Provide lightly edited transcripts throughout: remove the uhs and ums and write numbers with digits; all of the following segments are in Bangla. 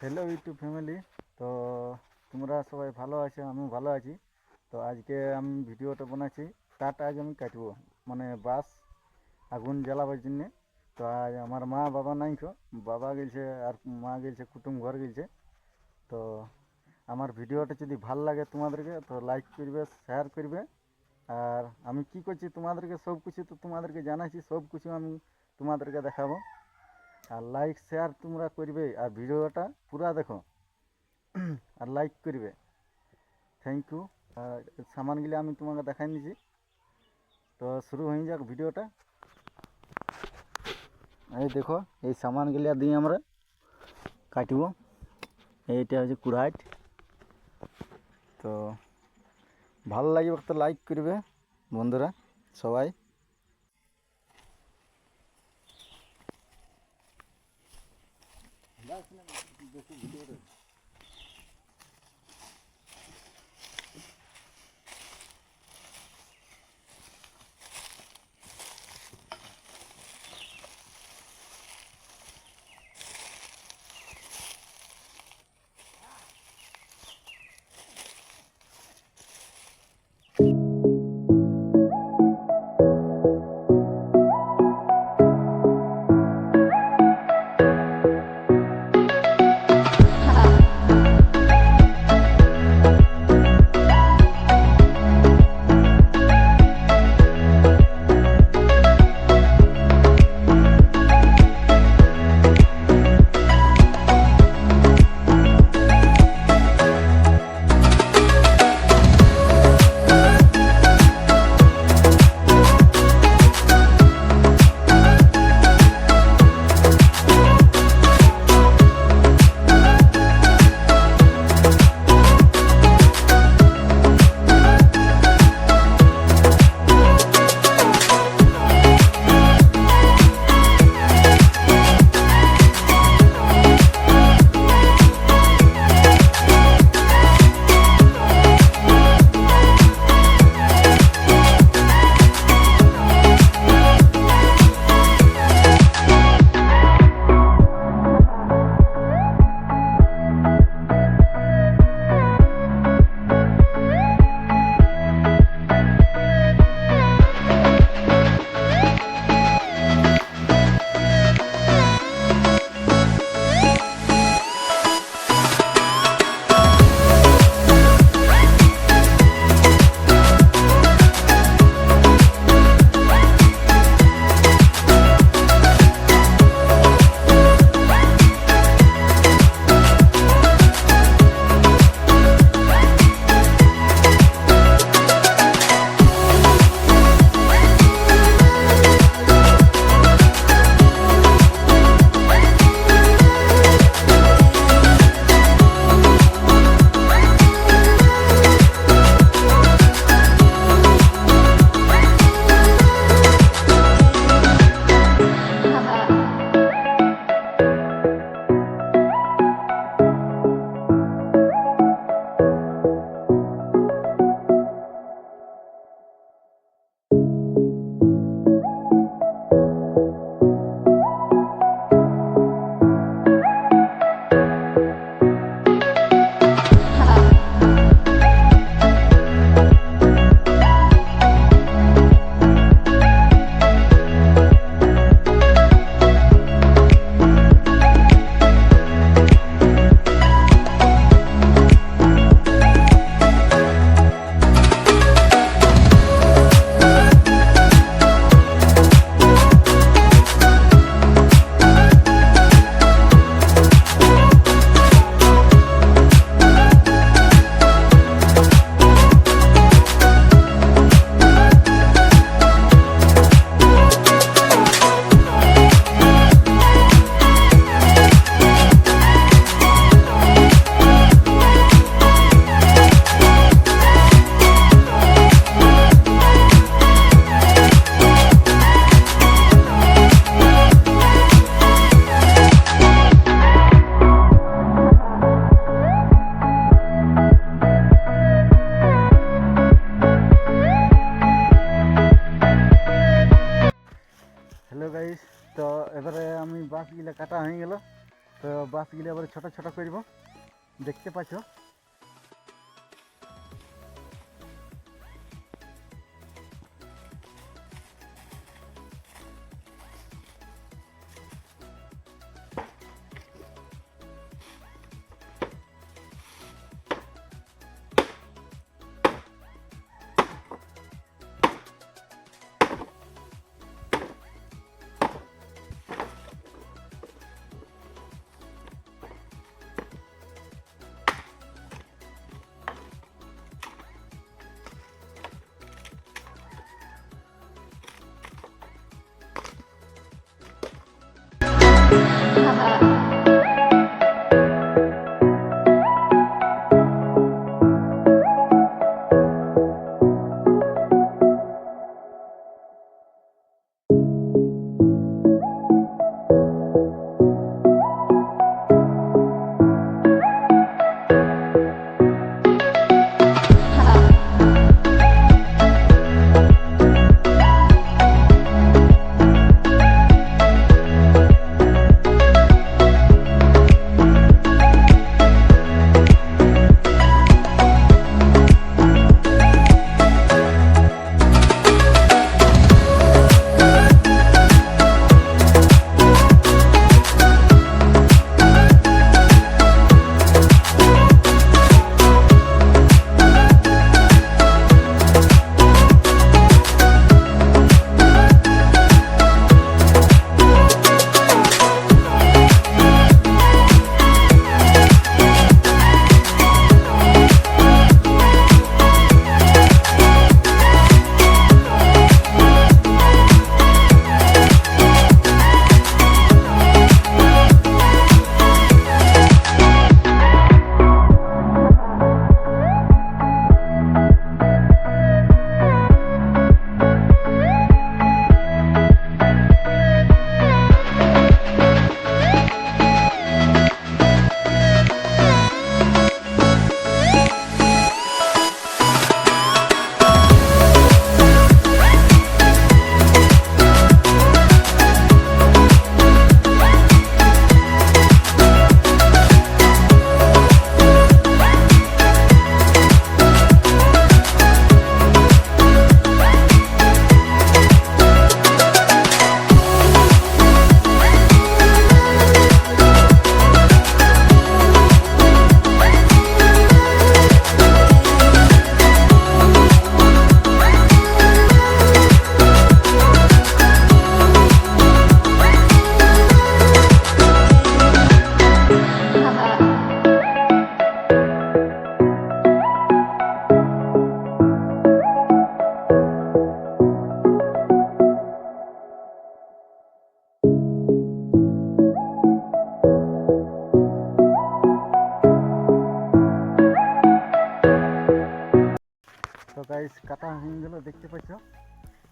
Hello YouTube family. তো তোমরা সবাই ভালো আছো, আমি ভালো আছি। তো আজকে আমি ভিডিওটা বানাচ্ছি, কাঠ আজ আমি কাটবো, মানে বাঁশ আগুন জ্বালাবার জন্যে। তো আজ আমার মা বাবা নাই তো, বাবা গেছে আর মা গেছে কুটুম ঘর গেছে। তো আমার ভিডিওটা যদি ভাল লাগে তোমাদেরকে তো লাইক করবে, শেয়ার করবে। আর আমি কি করছি তোমাদেরকে সব কিছু তো তোমাদেরকে জানাচ্ছি, সব কিছু আমি তোমাদেরকে দেখাবো। আর লাইক শেয়ার তোমরা করবে, আর ভিডিওটা পুরা দেখো আর লাইক করবে। Thank you. আর সামানগুলি আমি তোমাকে দেখাই নিয়েছি, তো শুরু হয়ে যাক ভিডিওটা। এই দেখো, এই সামানগুলি দিয়ে আমরা কাটব। এইটা হচ্ছে কুড়াইট। তো ভালো লাগবে তো লাইক করবে বন্ধুরা সবাই। তো বাঁশগুলি আবার ছোট ছোট করব, দেখতে পাচ্ছ। গাইস কাটা হয়ে গেল, দেখতে পাচ্ছ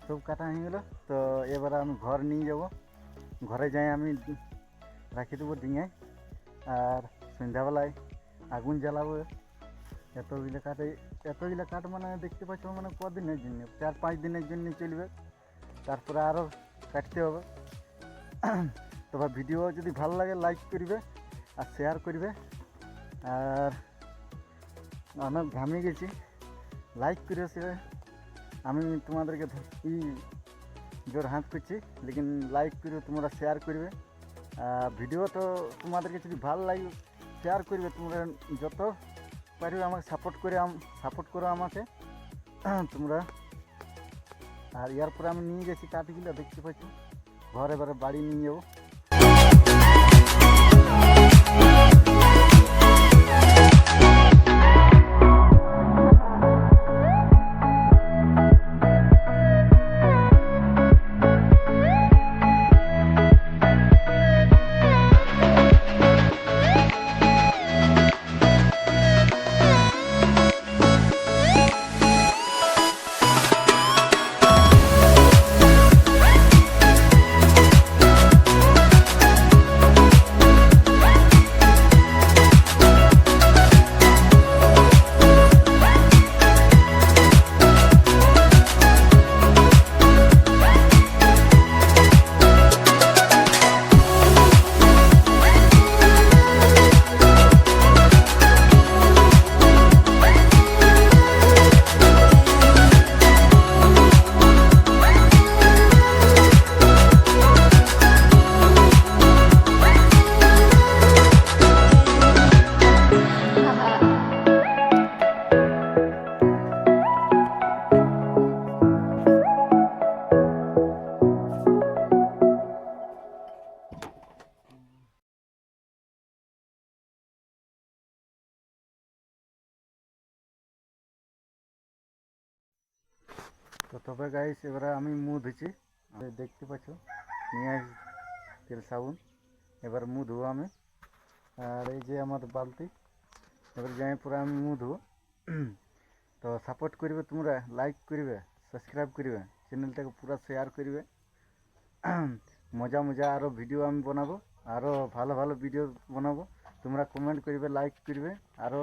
সব কাটা হয়ে গেল। তো এবার আমি ঘর নিয়ে যাব, ঘরে যাই আমি রাখি দেবো ডিঙায়, আর সন্ধ্যাবেলায় আগুন জ্বালাবো। এতগুলো কাঠ মানে দেখতে পাচ্ছ মানে কদিনের জন্য, 4-5 দিনের জন্য চলবে, তারপরে আরও কাটতে হবে। তবে ভিডিও যদি ভালো লাগে লাইক করবে আর শেয়ার করবে। আর অনেক ঘামে গেছি, লাইক করে আমি তোমাদেরকে জোর হাত করছি, লেকিন লাইক করে তোমরা শেয়ার করবে। ভিডিও তো তোমাদেরকে যদি ভালো লাগে শেয়ার করবে, তোমরা যত পারবে আমাকে সাপোর্ট করো আমাকে তোমরা। আর এরপরে আমি নিয়ে গেছি কাঠগুলো, দেখতে পাচ্ছ ঘরে ঘরে বাড়ি নিয়ে যাবো। তো তবে গাইস এবারে আমি মুখ ধুচ্ছি, দেখতে পাচ্ছ নিয়ে আসি তেল সাবুন। এবার মুখ ধোবো আমি, আর এই যে আমার বালতি, এবার যাই পুরো আমি মুখ ধোবো। তো সাপোর্ট করবে তোমরা, লাইক করবে, সাবস্ক্রাইব করবে, চ্যানেলটাকে পুরো শেয়ার করবে। মজা মজা আরও ভিডিও আমি বানাবো, আরও ভালো ভালো ভিডিও বানাবো। তোমরা কমেন্ট করবে, লাইক করবে, আরও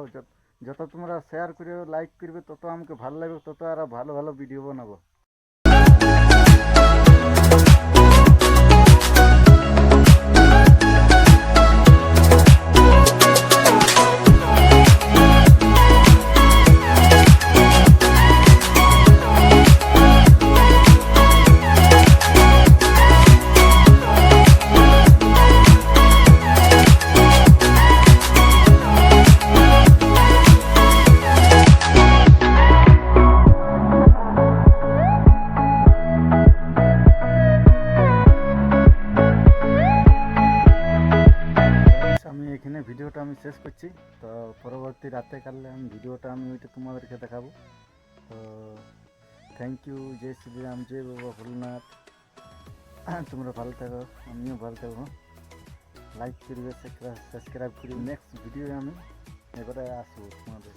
যত তোমরা শেয়ার করবে, লাইক করবে, তত আমাকে ভালো লাগবে, তত আরও ভালো ভালো ভিডিও বানাবো। আমি এখানে ভিডিওটা আমি শেষ করছি। তো পরবর্তী রাতে কালে আমি ভিডিওটা আমি ওইটা তোমাদেরকে দেখাবো। তো থ্যাংক ইউ, জয় শ্রীরাম, জয় বাবা ভোলনাথ। তোমরা ভালো থাকো, আমিও ভালো থাকবো। লাইক করবে, সাবস্ক্রাইব করবে। নেক্সট ভিডিও আমি এবারে আসবো তোমাদের।